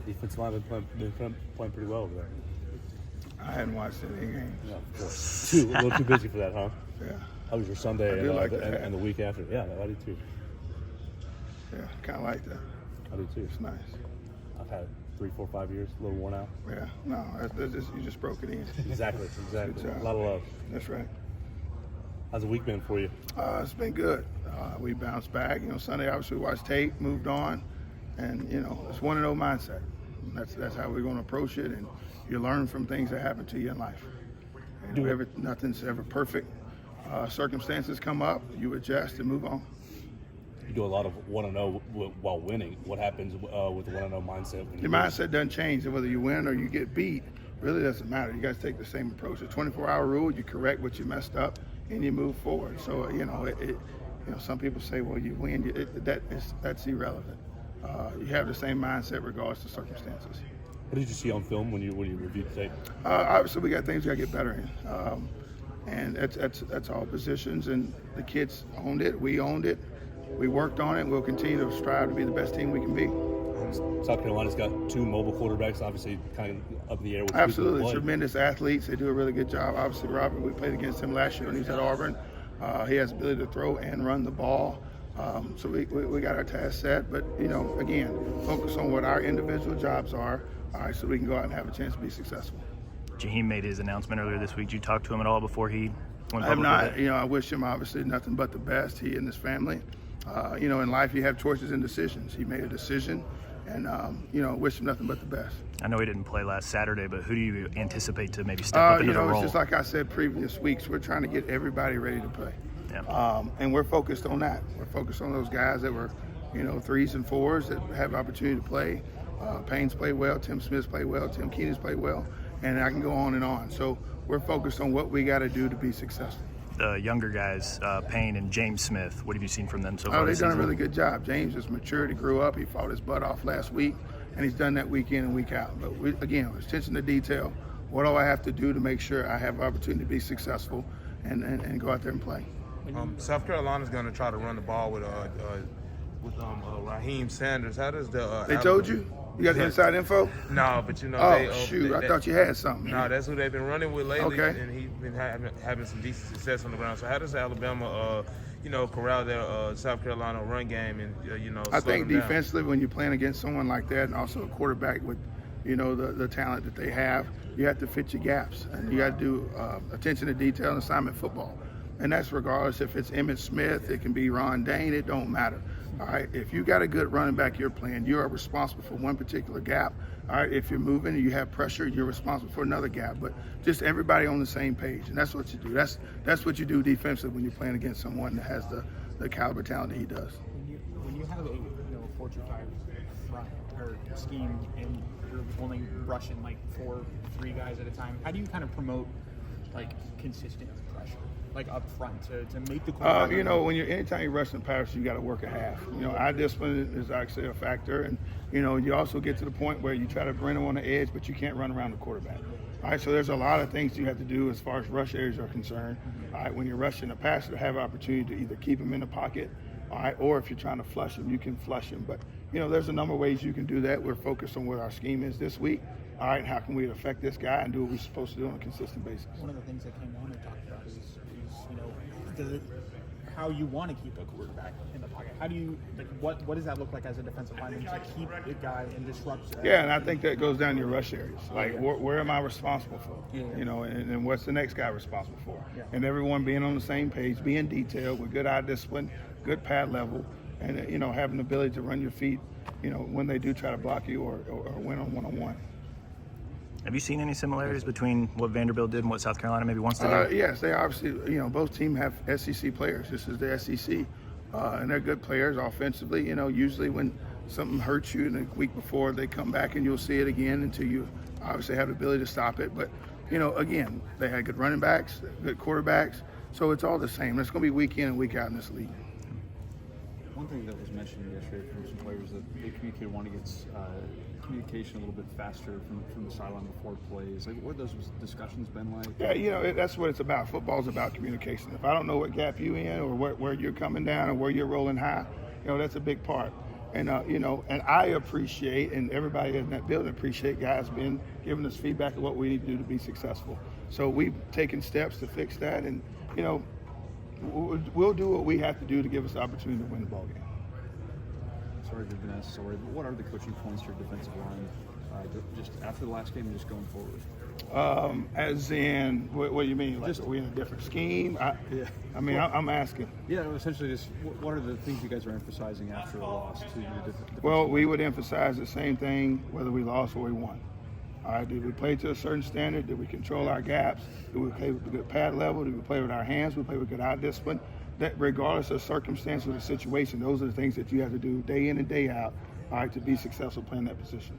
Defensive line been playing pretty well over there. I hadn't watched any games. Yeah, of course. A little too busy for that, huh? Yeah. How was your Sunday and the week after? Yeah, I do too. Yeah, kind of like that. I do too. It's nice. I've had 3, 4, 5 years, a little worn out. Yeah, no, you just broke it in. Exactly. Good job. A lot of love. That's right. How's the week been for you? It's been good. We bounced back. Sunday obviously we watched tape, moved on, and it's 1-0 mindset. That's how we're going to approach it, and you learn from things that happen to you in life. And nothing's ever perfect. Circumstances come up, you adjust and move on. You do a lot of 1-0 while winning. What happens with the 1-0 mindset? Your mindset doesn't change. Whether you win or you get beat, really doesn't matter. You guys take the same approach. The 24-hour rule, you correct what you messed up, and you move forward. So some people say, well, you win. That's irrelevant. You have the same mindset regardless of circumstances. What did you see on film when you reviewed the tape? Obviously, we got things we got to get better in, and that's all positions. And the kids owned it. We owned it. We worked on it. We'll continue to strive to be the best team we can be. South Carolina's got 2 mobile quarterbacks, obviously kind of up in the air with Absolutely, tremendous athletes. They do a really good job. Obviously, Robert, we played against him last year when he was at Auburn. He has the ability to throw and run the ball. So we got our task set. But, again, focus on what our individual jobs are, all right, so we can go out and have a chance to be successful. Jehiem made his announcement earlier this week. Did you talk to him at all before he went public? I have not. I wish him obviously nothing but the best, he and his family. In life you have choices and decisions. He made a decision, and wish him nothing but the best. I know he didn't play last Saturday, but who do you anticipate to maybe step up into the role? It's just like I said previous weeks, we're trying to get everybody ready to play. Yeah. And we're focused on that. We're focused on those guys that were, 3s and 4s that have the opportunity to play. Payne's played well, Tim Smith's played well, Tim Keenan's played well, and I can go on and on. So we're focused on what we got to do to be successful. The younger guys, Payne and James Smith, what have you seen from them so far? They've done a really good job. James is matured. He grew up. He fought his butt off last week, and he's done that week in and week out. But again, attention to detail. What do I have to do to make sure I have opportunity to be successful and go out there and play? South Carolina's going to try to run the ball with Raheem Sanders. How does the they told you? You got the inside info? No, but I thought you had something. No, that's who they've been running with lately, okay. And he's been having some decent success on the ground. So how does Alabama, corral their South Carolina run game and I think them defensively, when you're playing against someone like that, and also a quarterback with, the talent that they have, you have to fit your gaps, and you got to do attention to detail and assignment football, and that's regardless if it's Emmitt Smith, it can be Ron Dane, it don't matter. All right, if you got a good running back you're playing, you are responsible for one particular gap. All right, if you're moving and you have pressure, you're responsible for another gap. But just everybody on the same page, and that's what you do. That's what you do defensively when you're playing against someone that has the caliber talent that he does. When you have a 4-2-5 front or scheme and you're only rushing like 4-3 guys at a time, how do you kind of promote consistent pressure? Up front to make the quarterback? Anytime you're rushing pass, you got to work a half. Eye discipline is actually a factor, and you also get to the point where you try to bring them on the edge, but you can't run around the quarterback. All right, so there's a lot of things you have to do as far as rush areas are concerned. All right, when you're rushing a passer, to have opportunity to either keep him in the pocket, all right, or if you're trying to flush him, you can flush him. But there's a number of ways you can do that. We're focused on what our scheme is this week. All right, how can we affect this guy and do what we're supposed to do on a consistent basis? One of the things that came on and talked about is how you want to keep a quarterback in the pocket. How do you what does that look like as a defensive lineman to keep the guy and disrupt? Yeah, and I think that goes down your rush areas. Where am I responsible for? Yeah. And what's the next guy responsible for? Yeah. And everyone being on the same page, being detailed with good eye discipline, good pad level, and having the ability to run your feet, when they do try to block you or win on one-on-one. Have you seen any similarities between what Vanderbilt did and what South Carolina maybe wants to do? Yes, they obviously, both teams have SEC players. This is the SEC, and they're good players offensively. Usually when something hurts you in the week before, they come back and you'll see it again until you obviously have the ability to stop it. But, again, they had good running backs, good quarterbacks, so it's all the same. It's going to be week in and week out in this league. One thing that was mentioned yesterday from some players that they communicated wanting to get communication a little bit faster from the sideline before plays. What have those discussions been like? Yeah, that's what it's about. Football's about communication. If I don't know what gap you in or where you're coming down or where you're rolling high, that's a big part. And and I appreciate, and everybody in that building appreciate guys been giving us feedback of what we need to do to be successful. So we've taken steps to fix that, and we'll do what we have to do to give us the opportunity to win the ball game. Sorry if you've been asked already, but what are the coaching points for your defensive line just after the last game and just going forward? As in, what do you mean? Like, are we in a different scheme? I'm asking. Yeah, essentially, just what are the things you guys are emphasizing after a loss to the different? Well, we would emphasize the same thing whether we lost or we won. All right, did we play to a certain standard? Did we control our gaps? Did we play with a good pad level? Did we play with our hands? Did we play with good eye discipline? That regardless of circumstance or the situation, those are the things that you have to do day in and day out, all right, to be successful playing that position.